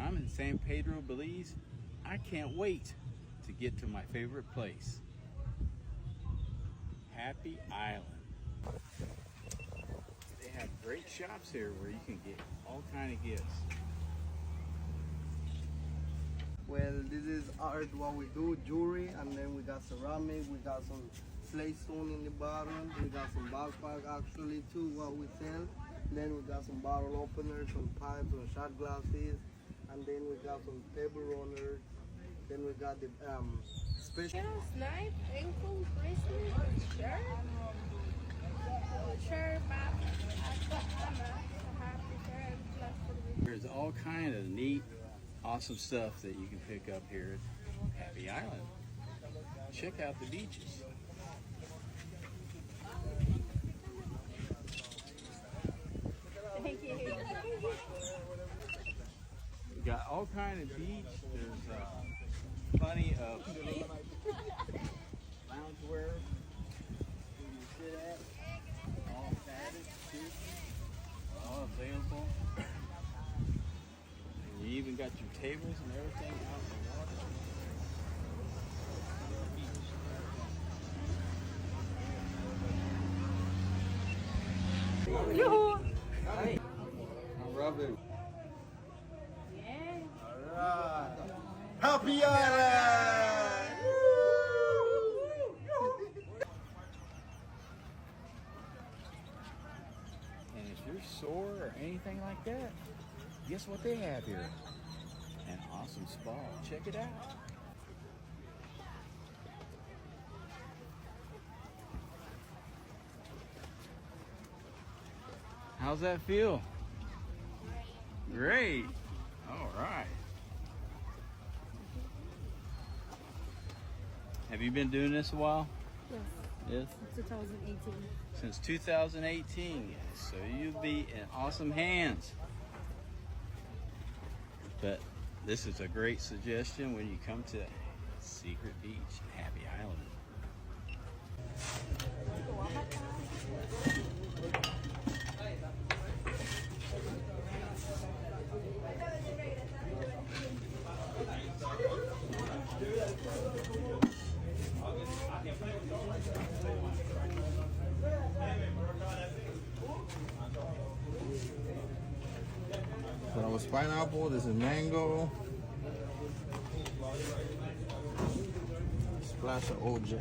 I'm in San Pedro, Belize. I can't wait to get to my favorite place, Happy Island. They have great shops here where you can get all kind of gifts. Well, this is art, what we do, jewelry, and then we got ceramic, we got some slate stone in the bottom, we got some backpack actually too, what we sell. Then we got some bottle openers, some pipes, some shot glasses, and then we got some table runners. Then we got the special. Knife, ankle, bracelet, shirt, There's all kind of neat, awesome stuff that you can pick up here at Happy Island. Check out the beaches. Thank you. We got all kind of beach. There's plenty of loungewear where you sit at. All padded, all available. And you even got your tables and everything out in the water. I'm rubbing. Yeah. Alright. Happy Island! And if you're sore or anything like that, guess what they have here? An awesome spa. Check it out. How's that feel? Great. All right. Have you been doing this a while? Yes. Yes. 2018. Since 2018, yes. So you'll be in awesome hands. But this is a great suggestion when you come to Secret Beach and Happy Island. So that was pineapple, this is mango. Splash of OJ.